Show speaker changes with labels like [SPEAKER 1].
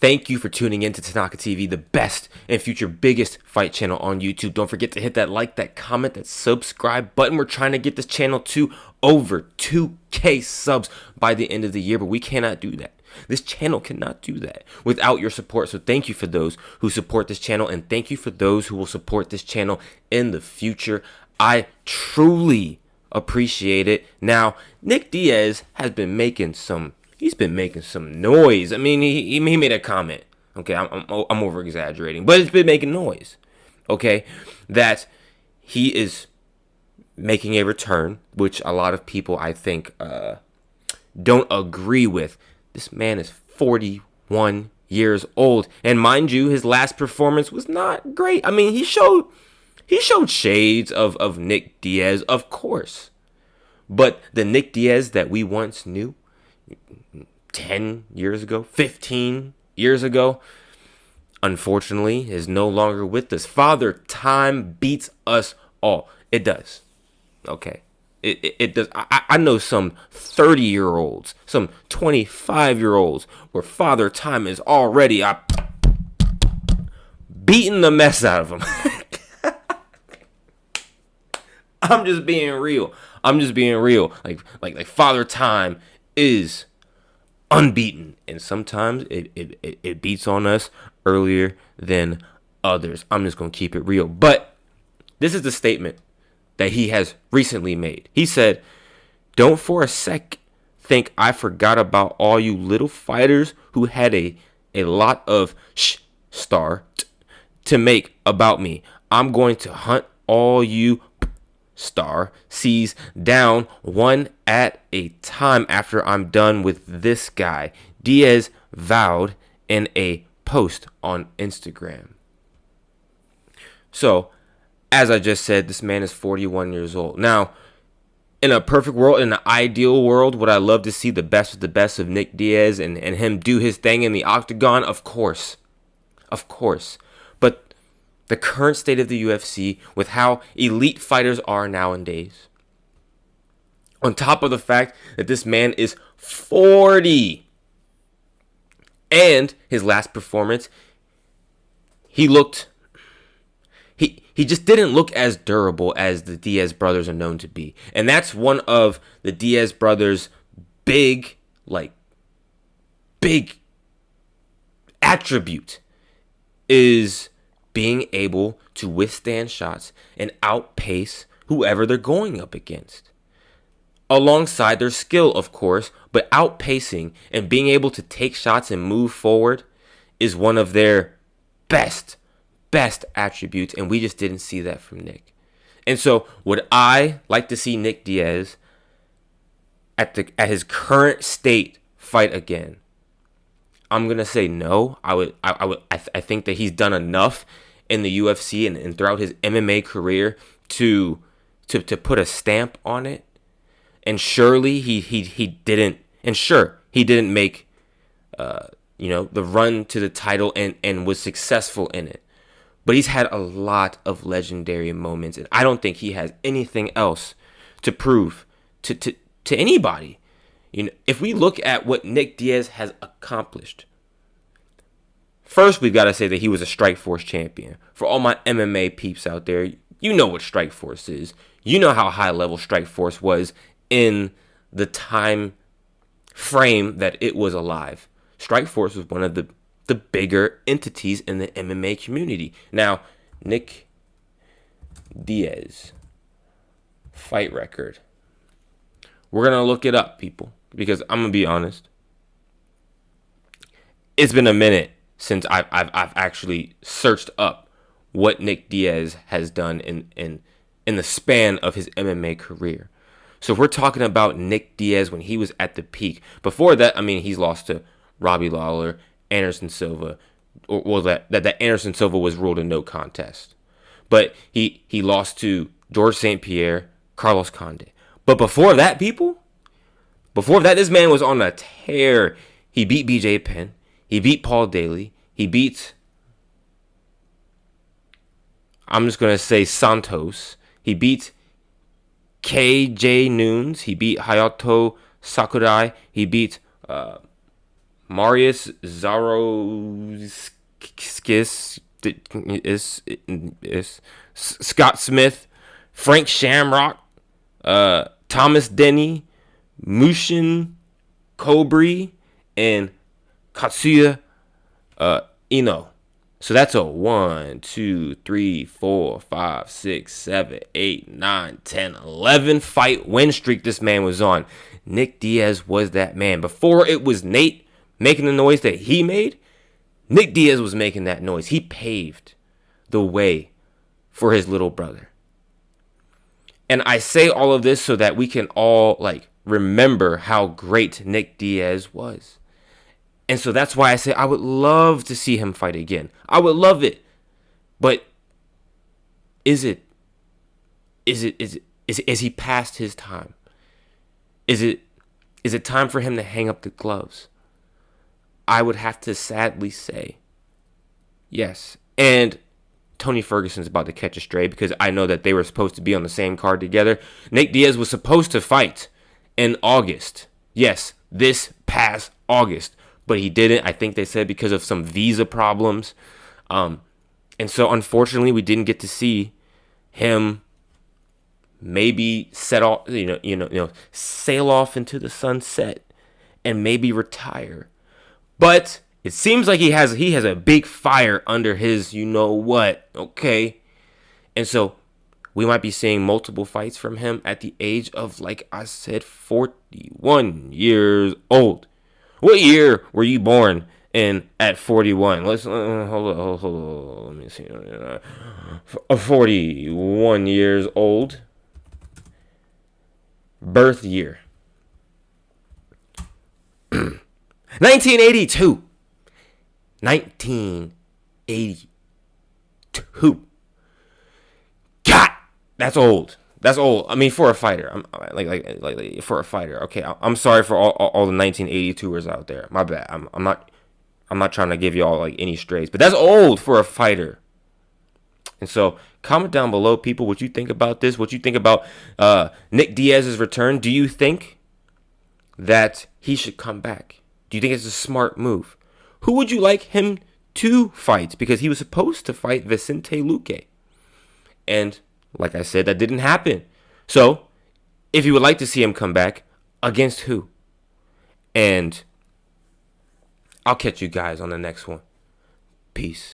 [SPEAKER 1] Thank you for tuning in to Tanaka TV, the best and future biggest fight channel on YouTube. Don't forget to hit that like, that comment, that subscribe button. We're trying to get this channel to over 2K subs by the end of the year, but we cannot do that. This channel cannot do that without your support. So thank you for those who support this channel, and thank you for those who will support this channel in the future. I truly appreciate it. Now, Nick Diaz has been making some noise. I mean, he made a comment. Okay, I'm over exaggerating, but it's been making noise. Okay, that he is making a return, which a lot of people, I think, don't agree with. This man is 41 years old, and mind you, his last performance was not great. I mean, he showed shades of Nick Diaz, of course, but the Nick Diaz that we once knew 10 years ago, 15 years ago, unfortunately, is no longer with us. Father Time beats us all. It does. Okay. It does. I know some 30-year-olds, some 25-year-olds where Father Time is already beating the mess out of them. I'm just being real. Like Father Time is unbeaten, and sometimes it beats on us earlier than others. I'm just gonna keep it real. But this is the statement that he has recently made. He said, "Don't for a sec think I forgot about all you little fighters who had a lot of start to make about me. I'm going to hunt all you star C's down one at a time after I'm done with this guy," Diaz vowed in a post on Instagram. So, as I just said, this man is 41 years old. Now, in a perfect world, in an ideal world, would I love to see the best of the best of Nick Diaz and him do his thing in the octagon? Of course. Of course. But the current state of the UFC, with how elite fighters are nowadays, on top of the fact that this man is 40, and his last performance, he just didn't look as durable as the Diaz brothers are known to be. And that's one of the Diaz brothers' big attribute, is being able to withstand shots and outpace whoever they're going up against. Alongside their skill, of course, but outpacing and being able to take shots and move forward is one of their best attributes, and we just didn't see that from Nick. And so would I like to see Nick Diaz at his current state fight again? I'm gonna say no. I think that he's done enough in the UFC and throughout his MMA career to put a stamp on it. And surely he didn't make the run to the title and was successful in it. But he's had a lot of legendary moments, and I don't think he has anything else to prove to anybody. You know, if we look at what Nick Diaz has accomplished, first we've got to say that he was a Strikeforce champion. For all my MMA peeps out there, you know what Strikeforce is. You know how high level Strikeforce was in the time frame that it was alive. Strikeforce was one of the bigger entities in the MMA community. Now, Nick Diaz fight record. We're going to look it up, people, because I'm going to be honest. It's been a minute since I've actually searched up what Nick Diaz has done in the span of his MMA career. So if we're talking about Nick Diaz when he was at the peak, before that, I mean, he's lost to Robbie Lawler, Anderson Silva, or that Anderson Silva was ruled a no contest. But he lost to George St. Pierre, Carlos Condit. But before that, this man was on a tear. He beat BJ Penn. He beat Paul Daly. He beat, I'm just going to say, Santos. He beat KJ Noons. He beat Hayato Sakurai. He beat Marius Zaroskis is Scott Smith, Frank Shamrock, Thomas Denny, Mushin Kobri, and Katsuya Ino. So that's a 1, 2, 3, 4, 5, 6, 7, 8, 9, 10, 11 fight win streak this man was on. Nick Diaz was that man. Before it was Nate making the noise that he made, Nick Diaz was making that noise. He paved the way for his little brother. And I say all of this so that we can all remember how great Nick Diaz was. And so that's why I say I would love to see him fight again. I would love it. But is he past his time? Is it time for him to hang up the gloves? I would have to sadly say yes. And Tony Ferguson's about to catch a stray because I know that they were supposed to be on the same card together. Nick Diaz was supposed to fight in August. Yes, this past August. But he didn't. I think they said because of some visa problems. And so unfortunately we didn't get to see him maybe sail off into the sunset and maybe retire. But it seems like he has a big fire under his you-know-what, okay? And so we might be seeing multiple fights from him at the age of, like I said, 41 years old. What year were you born in at 41? Let's hold on. Let me see. 41 years old. Birth year. 1982. 1982. God, that's old. That's old. I mean, for a fighter, I'm like for a fighter. Okay, I'm sorry for all the 1982ers out there. My bad. I'm not trying to give you all any strays, but that's old for a fighter. And so, comment down below, people, what you think about this. What you think about Nick Diaz's return. Do you think that he should come back? Do you think it's a smart move? Who would you like him to fight? Because he was supposed to fight Vicente Luque, and like I said, that didn't happen. So, if you would like to see him come back, against who? And I'll catch you guys on the next one. Peace.